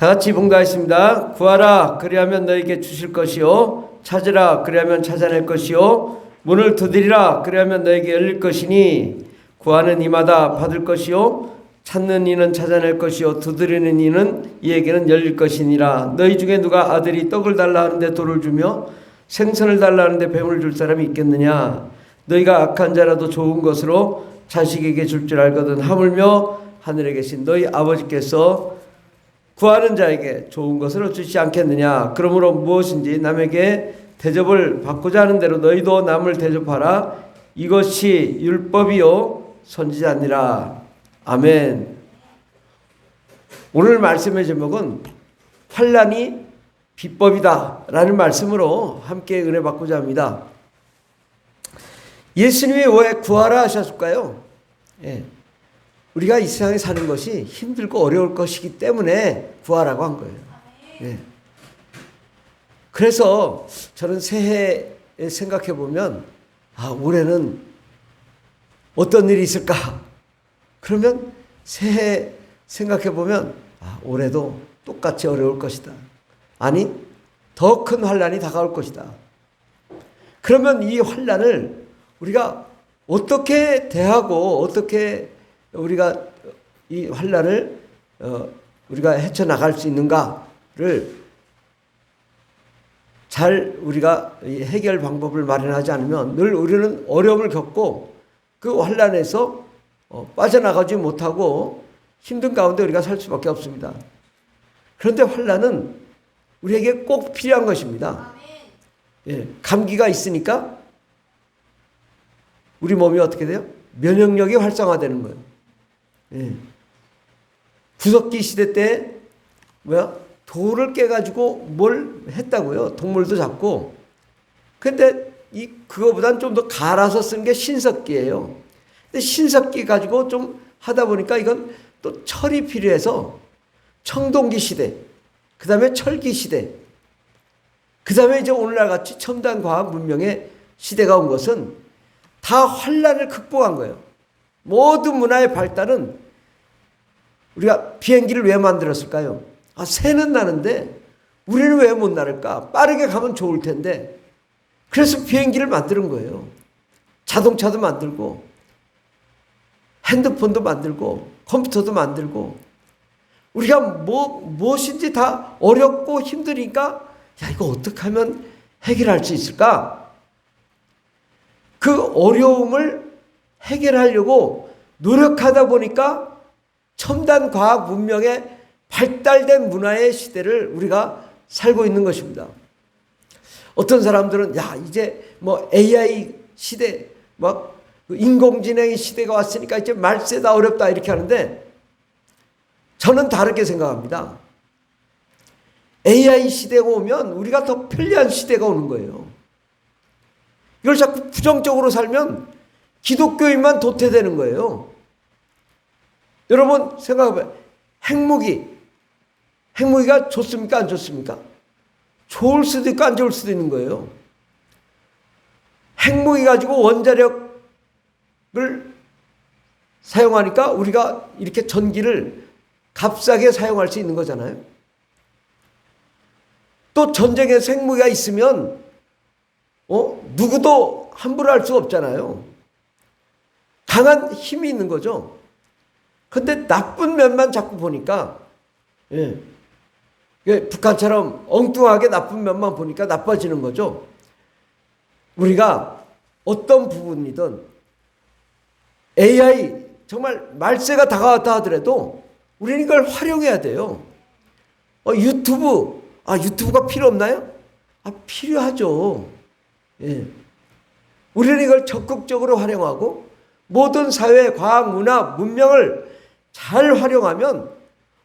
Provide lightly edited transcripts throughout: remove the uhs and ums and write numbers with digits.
다 같이 봉독하겠습니다. 구하라 그리하면 너에게 주실 것이요 찾으라 그리하면 찾아낼 것이요 문을 두드리라 그리하면 너에게 열릴 것이니 구하는 이마다 받을 것이요 찾는 이는 찾아낼 것이요 두드리는 이는 이에게는 열릴 것이니라. 너희 중에 누가 아들이 떡을 달라 하는데 돌을 주며 생선을 달라 하는데 뱀을 줄 사람이 있겠느냐. 너희가 악한 자라도 좋은 것으로 자식에게 줄 줄 알거든 하물며 하늘에 계신 너희 아버지께서 구하는 자에게 좋은 것을 주시지 않겠느냐. 그러므로 무엇인지 남에게 대접을 받고자 하는 대로 너희도 남을 대접하라. 이것이 율법이요 선지자니라. 아멘. 오늘 말씀의 제목은 환난이 비법이다 라는 말씀으로 함께 은혜 받고자 합니다. 예수님이 왜 구하라 하셨을까요? 우리가 이 세상에 사는 것이 힘들고 어려울 것이기 때문에 구하라고 한 거예요. 그래서 저는 새해에 생각해 보면 올해는 어떤 일이 있을까? 그러면 새해 생각해 보면 올해도 똑같이 어려울 것이다. 아니 더 큰 환난이 다가올 것이다. 그러면 이 환난을 우리가 어떻게 대하고 어떻게 우리가 이 환난을 우리가 헤쳐나갈 수 있는가를 잘 우리가 해결 방법을 마련하지 않으면 늘 우리는 어려움을 겪고 그 환난에서 빠져나가지 못하고 힘든 가운데 우리가 살 수밖에 없습니다. 그런데 환난은 우리에게 꼭 필요한 것입니다. 감기가 있으니까 우리 몸이 어떻게 돼요? 면역력이 활성화되는 거예요. 구석기 시대 때 돌을 깨가지고 뭘 했다고요? 동물도 잡고. 근데 그거보단 좀 더 갈아서 쓴 게 신석기예요. 근데 신석기 가지고 좀 하다 보니까 이건 또 철이 필요해서 청동기 시대, 그 다음에 철기 시대, 그 다음에 이제 오늘날 같이 첨단 과학 문명의 시대가 온 것은 다 환난을 극복한 거예요. 모든 문화의 발달은 우리가 비행기를 왜 만들었을까요? 새는 나는데 우리는 왜 못 날을까? 빠르게 가면 좋을 텐데. 그래서 비행기를 만드는 거예요. 자동차도 만들고 핸드폰도 만들고 컴퓨터도 만들고 우리가 무엇인지 다 어렵고 힘드니까 이거 어떻게 하면 해결할 수 있을까? 그 어려움을 해결하려고 노력하다 보니까 첨단 과학 문명의 발달된 문화의 시대를 우리가 살고 있는 것입니다. 어떤 사람들은 이제 AI 시대, 인공지능의 시대가 왔으니까 이제 말세다 어렵다 이렇게 하는데 저는 다르게 생각합니다. AI 시대가 오면 우리가 더 편리한 시대가 오는 거예요. 이걸 자꾸 부정적으로 살면 기독교인만 도태되는 거예요. 여러분 생각해봐요. 핵무기가 좋습니까? 안 좋습니까? 좋을 수도 있고 안 좋을 수도 있는 거예요. 핵무기 가지고 원자력을 사용하니까 우리가 이렇게 전기를 값싸게 사용할 수 있는 거잖아요. 또 전쟁에서 핵무기가 있으면 누구도 함부로 할 수가 없잖아요. 강한 힘이 있는 거죠. 근데 나쁜 면만 자꾸 보니까 북한처럼 엉뚱하게 나쁜 면만 보니까 나빠지는 거죠. 우리가 어떤 부분이든 AI 정말 말세가 다가왔다 하더라도 우리는 이걸 활용해야 돼요. 유튜브가 필요 없나요? 필요하죠. 우리는 이걸 적극적으로 활용하고 모든 사회, 과학, 문화, 문명을 잘 활용하면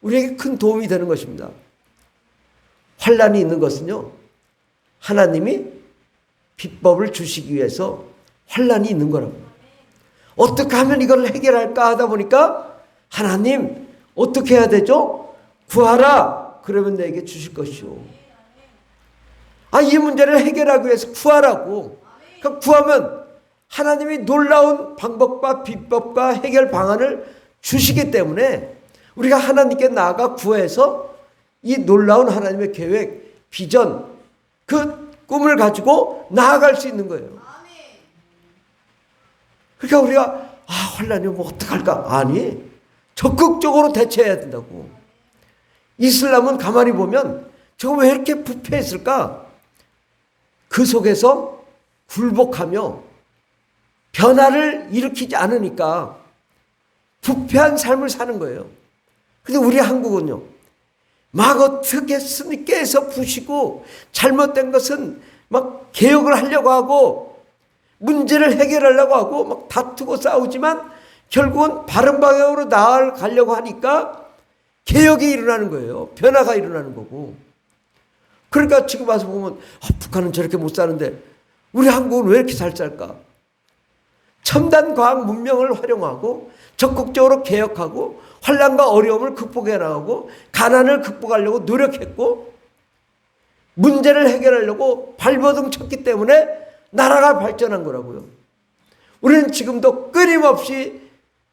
우리에게 큰 도움이 되는 것입니다. 환난이 있는 것은요, 하나님이 비법을 주시기 위해서 환난이 있는 거라고. 어떻게 하면 이걸 해결할까 하다 보니까 하나님 어떻게 해야 되죠? 구하라 그러면 내게 주실 것이오. 이 문제를 해결하기 위해서 구하라고. 그러니까 구하면 하나님이 놀라운 방법과 비법과 해결 방안을 주시기 때문에 우리가 하나님께 나아가 구해서 이 놀라운 하나님의 계획, 비전, 그 꿈을 가지고 나아갈 수 있는 거예요. 그러니까 우리가 환란이 뭐 어떡할까? 아니, 적극적으로 대처해야 된다고. 이슬람은 가만히 보면 저거 왜 이렇게 부패했을까? 그 속에서 굴복하며 변화를 일으키지 않으니까 부패한 삶을 사는 거예요. 근데 우리 한국은요, 막 어떻게 깨서 부시고 잘못된 것은 막 개혁을 하려고 하고 문제를 해결하려고 하고 막 다투고 싸우지만 결국은 바른 방향으로 나아가려고 하니까 개혁이 일어나는 거예요. 변화가 일어나는 거고. 그러니까 지금 와서 보면 북한은 저렇게 못 사는데 우리 한국은 왜 이렇게 잘 살까? 첨단 과학 문명을 활용하고 적극적으로 개혁하고 환난과 어려움을 극복해 나가고 가난을 극복하려고 노력했고 문제를 해결하려고 발버둥 쳤기 때문에 나라가 발전한 거라고요. 우리는 지금도 끊임없이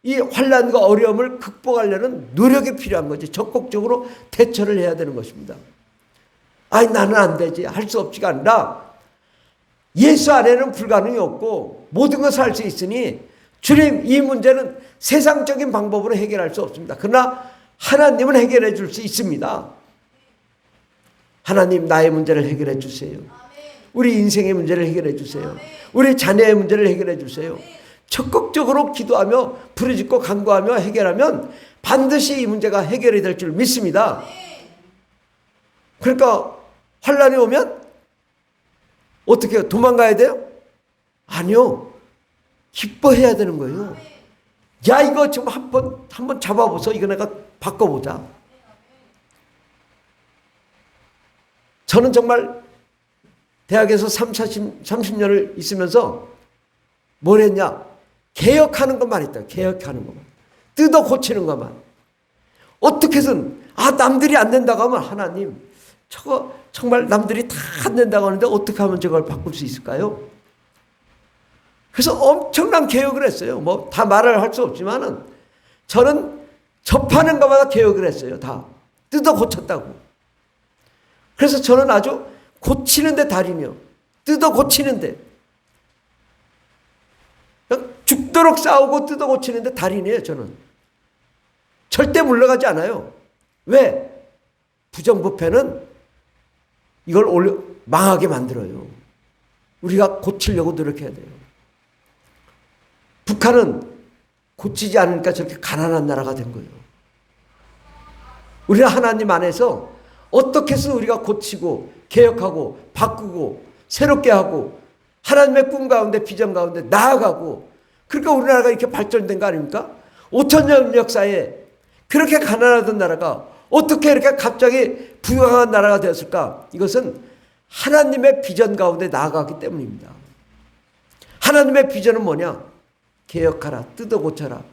이 환난과 어려움을 극복하려는 노력이 필요한 거지. 적극적으로 대처를 해야 되는 것입니다. 아니 나는 안 되지, 할 수 없지가 아니라 예수 안에는 불가능이 없고 모든 것을 할 수 있으니 주님, 이 문제는 세상적인 방법으로 해결할 수 없습니다. 그러나 하나님은 해결해 줄 수 있습니다. 하나님, 나의 문제를 해결해 주세요. 우리 인생의 문제를 해결해 주세요. 우리 자녀의 문제를 해결해 주세요. 적극적으로 기도하며 부르짖고 간구하며 해결하면 반드시 이 문제가 해결이 될 줄 믿습니다. 그러니까 환란이 오면 어떻게 해요? 도망가야 돼요? 아니요. 기뻐해야 되는 거예요. 야, 이거 좀 한번 잡아보소. 이거 내가 바꿔보자. 저는 정말 대학에서 30년을 있으면서 뭘 했냐? 개혁하는 것만 했다. 개혁하는 것만. 뜯어 고치는 것만. 어떻게 해서든 남들이 안 된다고 하면 하나님, 저거 정말 남들이 다 안 된다고 하는데 어떻게 하면 저걸 바꿀 수 있을까요? 그래서 엄청난 개혁을 했어요. 뭐 다 말을 할 수 없지만은 저는 접하는 것마다 개혁을 했어요. 다 뜯어 고쳤다고. 그래서 저는 아주 고치는데 달인이요. 뜯어 고치는데 죽도록 싸우고 뜯어 고치는데 달인이에요. 저는 절대 물러가지 않아요. 왜? 부정부패는 이걸 망하게 만들어요. 우리가 고치려고 노력해야 돼요. 북한은 고치지 않으니까 저렇게 가난한 나라가 된 거예요. 우리는 하나님 안에서 어떻게 해서 우리가 고치고 개혁하고 바꾸고 새롭게 하고 하나님의 꿈 가운데 비전 가운데 나아가고, 그러니까 우리나라가 이렇게 발전된 거 아닙니까? 5,000년 역사에 그렇게 가난하던 나라가 어떻게 이렇게 갑자기 부유한 나라가 되었을까? 이것은 하나님의 비전 가운데 나아가기 때문입니다. 하나님의 비전은 뭐냐? 개혁하라, 뜯어 고쳐라.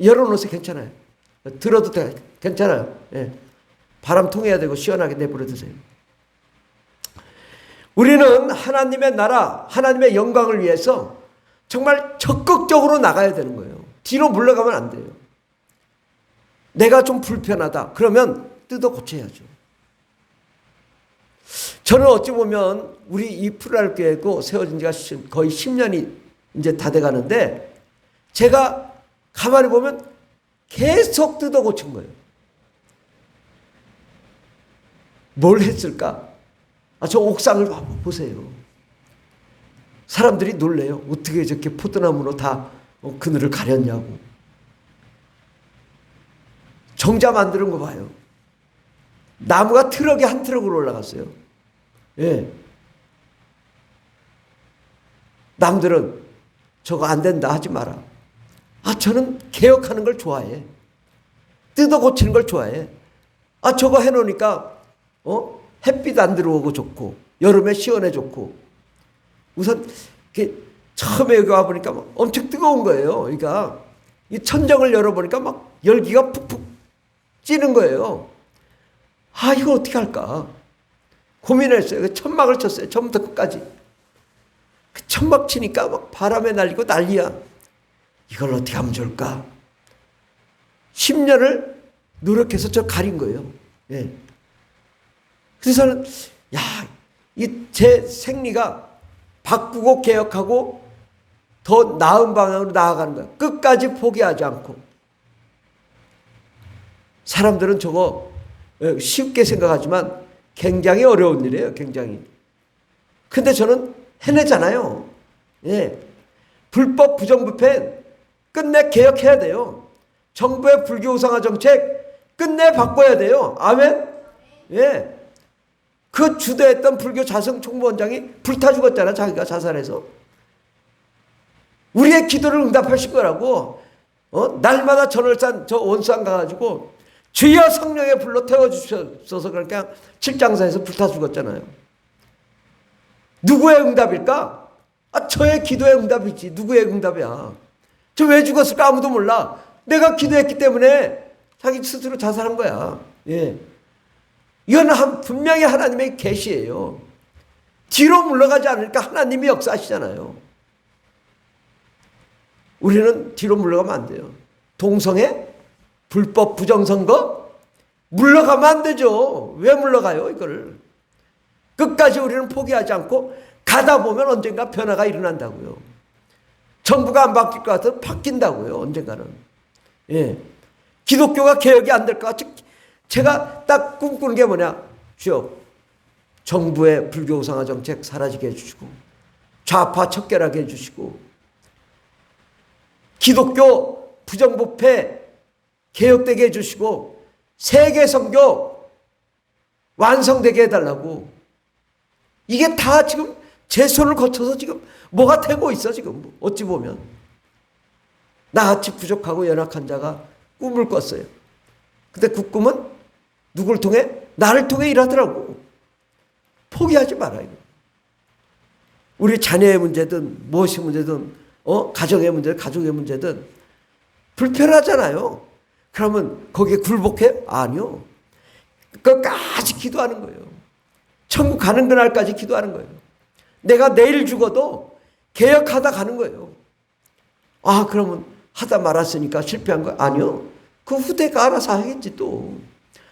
열어놓으세요. 괜찮아요. 들어도 돼. 괜찮아요. 예. 바람 통해야 되고 시원하게 내버려 두세요. 우리는 하나님의 나라, 하나님의 영광을 위해서 정말 적극적으로 나가야 되는 거예요. 뒤로 물러가면 안 돼요. 내가 좀 불편하다. 그러면 뜯어 고쳐야죠. 저는 어찌 보면 우리 이 푸르랄교회고 세워진 지가 거의 10년이 이제 다 돼 가는데 제가 가만히 보면 계속 뜯어 고친 거예요. 뭘 했을까? 저 옥상을 보세요. 사람들이 놀래요. 어떻게 저렇게 포도나무로 다 그늘을 가렸냐고. 정자 만드는 거 봐요. 나무가 트럭에 한 트럭으로 올라갔어요. 예. 남들은 저거 안 된다 하지 마라. 저는 개혁하는 걸 좋아해. 뜯어 고치는 걸 좋아해. 저거 해놓으니까 햇빛 안 들어오고 좋고 여름에 시원해 좋고. 우선 처음에 여기 와보니까 막 엄청 뜨거운 거예요. 그러니까 이 천정을 열어보니까 막 열기가 푹푹 찌는 거예요. 이거 어떻게 할까? 고민했어요. 천막을 쳤어요. 처음부터 끝까지. 그 천막 치니까 막 바람에 날리고 난리야. 이걸 어떻게 하면 좋을까? 10년을 노력해서 저 가린 거예요. 예. 그래서 저는 야, 이 제 생리가 바꾸고 개혁하고 더 나은 방향으로 나아가는 거야. 끝까지 포기하지 않고. 사람들은 저거 쉽게 생각하지만 굉장히 어려운 일이에요. 굉장히. 근데 저는 해내잖아요. 예. 불법 부정부패 끝내 개혁해야 돼요. 정부의 불교 우상화 정책 끝내 바꿔야 돼요. 아멘? 예. 그 주도했던 불교 자성 총무원장이 불타 죽었잖아. 자기가 자살해서. 우리의 기도를 응답하실 거라고. 날마다 전월산 저 원수안 가가지고 주여 성령의 불로 태워주셔서 그러니까 칠장사에서 불타 죽었잖아요. 누구의 응답일까? 저의 기도의 응답이지. 누구의 응답이야? 저 왜 죽었을까? 아무도 몰라. 내가 기도했기 때문에 자기 스스로 자살한 거야. 예. 이건 분명히 하나님의 계시예요. 뒤로 물러가지 않으니까 하나님이 역사하시잖아요. 우리는 뒤로 물러가면 안 돼요. 동성애? 불법 부정선거? 물러가면 안 되죠. 왜 물러가요, 이거를? 끝까지 우리는 포기하지 않고 가다 보면 언젠가 변화가 일어난다고요. 정부가 안 바뀔 것 같아도 바뀐다고요, 언젠가는. 예. 기독교가 개혁이 안 될 것 같이 제가 딱 꿈꾸는 게 뭐냐. 주여, 정부의 불교 우상화 정책 사라지게 해주시고, 좌파 척결하게 해주시고, 기독교 부정부패 개혁되게 해주시고, 세계 선교 완성되게 해달라고. 이게 다 지금 제 손을 거쳐서 지금 뭐가 되고 있어, 지금. 어찌 보면. 나같이 부족하고 연약한 자가 꿈을 꿨어요. 근데 그 꿈은 누굴 통해? 나를 통해 일하더라고. 포기하지 말아요. 우리 자녀의 문제든 무엇이 문제든 가정의 문제든 가족의 문제든 불편하잖아요. 그러면 거기에 굴복해요? 아니요. 끝까지 기도하는 거예요. 천국 가는 그날까지 기도하는 거예요. 내가 내일 죽어도 개혁하다 가는 거예요. 그러면 하다 말았으니까 실패한 거야? 아니요. 그 후대가 알아서 하겠지 또.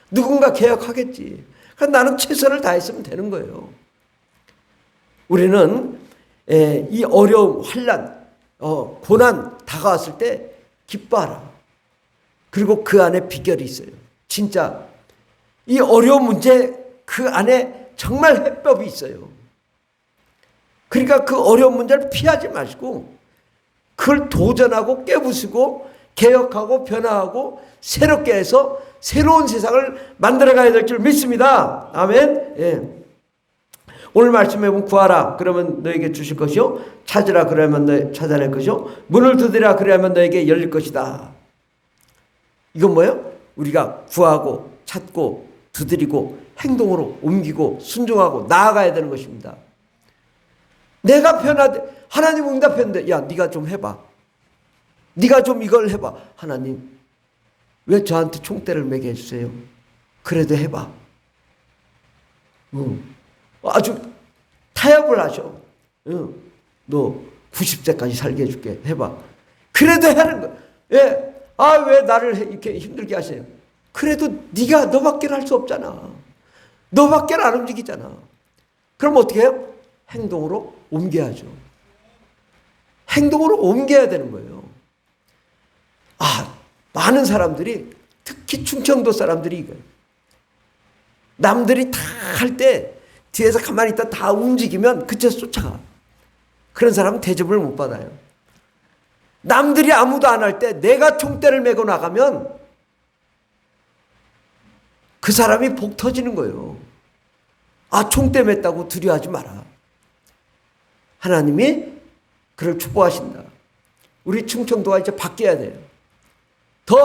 누군가 개혁하겠지. 그러니까 나는 최선을 다했으면 되는 거예요. 우리는 이 어려움, 환난, 고난 다가왔을 때 기뻐하라. 그리고 그 안에 비결이 있어요. 진짜 이 어려운 문제 그 안에 정말 해법이 있어요. 그러니까 그 어려운 문제를 피하지 마시고 그걸 도전하고 깨부수고 개혁하고 변화하고 새롭게 해서 새로운 세상을 만들어가야 될 줄 믿습니다. 아멘. 예. 오늘 말씀해 보면 구하라 그러면 너에게 주실 것이요, 찾으라 그러면 너 찾아낼 것이요, 문을 두드리라 그러면 너에게 열릴 것이다. 이건 뭐예요? 우리가 구하고 찾고 두드리고 행동으로 옮기고 순종하고 나아가야 되는 것입니다. 내가 변화돼 하나님 응답했는데 야 네가 좀 해봐. 네가 좀 이걸 해봐. 하나님 왜 저한테 총대를 매게 해주세요? 그래도 해봐. 아주 타협을 하셔. 너 90세까지 살게 해줄게. 해봐. 그래도 하는 거야. 예. 왜 나를 이렇게 힘들게 하세요? 그래도 너밖에 할 수 없잖아. 너밖에 안 움직이잖아. 그럼 어떻게 해요? 행동으로 옮겨야죠. 행동으로 옮겨야 되는 거예요. 많은 사람들이, 특히 충청도 사람들이 이거예요. 남들이 다 할 때 뒤에서 가만히 있다 다 움직이면 그쳐서 쫓아가. 그런 사람은 대접을 못 받아요. 남들이 아무도 안 할 때 내가 총대를 메고 나가면 그 사람이 복 터지는 거예요. 총대 맸다고 두려워하지 마라. 하나님이 그를 축복하신다. 우리 충청도가 이제 바뀌어야 돼요. 더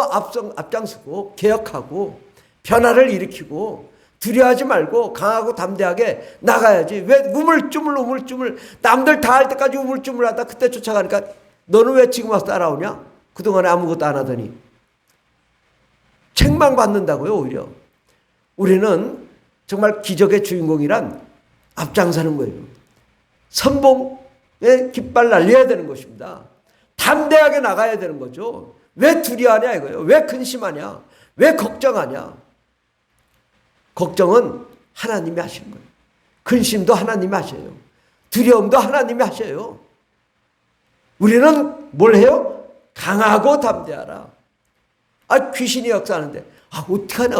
앞장서고 개혁하고 변화를 일으키고 두려워하지 말고 강하고 담대하게 나가야지. 왜 우물쭈물 남들 다 할 때까지 우물쭈물하다 그때 쫓아가니까 너는 왜 지금 와서 따라오냐? 그동안에 아무것도 안 하더니. 책망받는다고요, 오히려. 우리는 정말 기적의 주인공이란 앞장서는 거예요. 선봉의 깃발 날려야 되는 것입니다. 담대하게 나가야 되는 거죠. 왜 두려워하냐 이거예요. 왜 근심하냐? 왜 걱정하냐? 걱정은 하나님이 하시는 거예요. 근심도 하나님이 하셔요. 두려움도 하나님이 하셔요. 우리는 뭘 해요? 강하고 담대하라. 귀신이 역사하는데 어떡하냐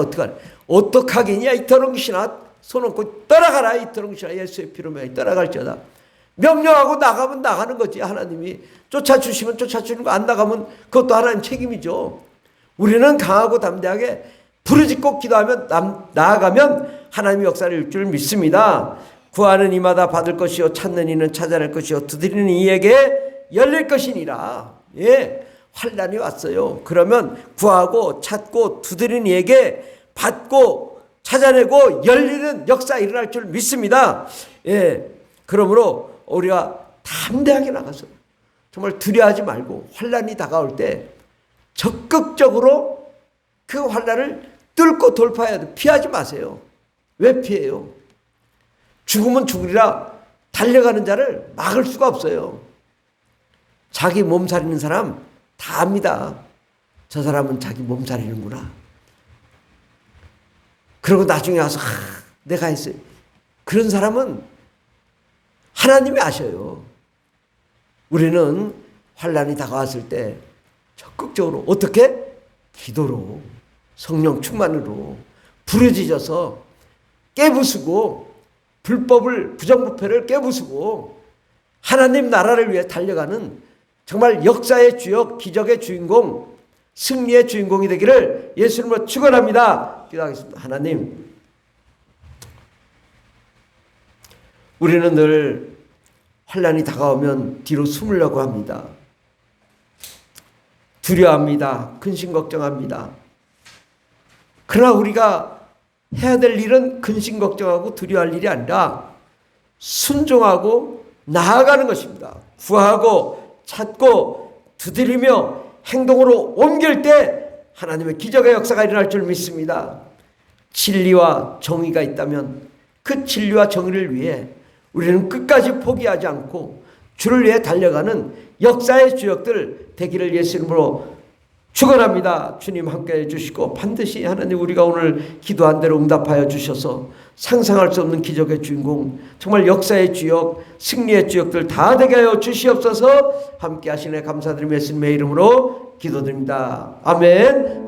어떡하겠냐 이토록 귀신아 손 얹고 떠나가라 이토록 귀신아 예수의 피로 명하여 떠나갈지어다. 명령하고 나가면 나가는 거지. 하나님이 쫓아주시면 쫓아주는 거, 안 나가면 그것도 하나님 책임이죠. 우리는 강하고 담대하게 부르짖고 기도하면 나아가면 하나님의 역사를 이룰 줄 믿습니다. 구하는 이마다 받을 것이요 찾는 이는 찾아낼 것이요 두드리는 이에게 열릴 것이니라. 예, 환난이 왔어요. 그러면 구하고 찾고 두드리는 이에게 받고 찾아내고 열리는 역사 일어날 줄 믿습니다. 예, 그러므로 우리가 담대하게 나가서 정말 두려워하지 말고 환난이 다가올 때 적극적으로 그 환난을 뚫고 돌파해야 돼. 피하지 마세요. 왜 피해요? 죽으면 죽으리라 달려가는 자를 막을 수가 없어요. 자기 몸살이는 사람 다 압니다. 저 사람은 자기 몸살이는구나. 그러고 나중에 와서 내가 했어요. 그런 사람은 하나님이 아셔요. 우리는 환난이 다가왔을 때 적극적으로 어떻게? 기도로, 성령 충만으로 부르짖어서 깨부수고 불법을, 부정부패를 깨부수고 하나님 나라를 위해 달려가는 정말 역사의 주역, 기적의 주인공, 승리의 주인공이 되기를 예수님으로 축원합니다. 기도하겠습니다. 하나님, 우리는 늘 환난이 다가오면 뒤로 숨으려고 합니다. 두려워합니다. 근심 걱정합니다. 그러나 우리가 해야 될 일은 근심 걱정하고 두려워할 일이 아니라 순종하고 나아가는 것입니다. 구하고 찾고 두드리며 행동으로 옮길 때 하나님의 기적의 역사가 일어날 줄 믿습니다. 진리와 정의가 있다면 그 진리와 정의를 위해 우리는 끝까지 포기하지 않고 주를 위해 달려가는 역사의 주역들 되기를 예수님으로 축원합니다. 주님 함께해 주시고 반드시 하나님 우리가 오늘 기도한 대로 응답하여 주셔서 상상할 수 없는 기적의 주인공, 정말 역사의 주역, 승리의 주역들 다 되게 하여 주시옵소서. 함께 하시네 감사드리며 예수님의 이름으로 기도드립니다. 아멘.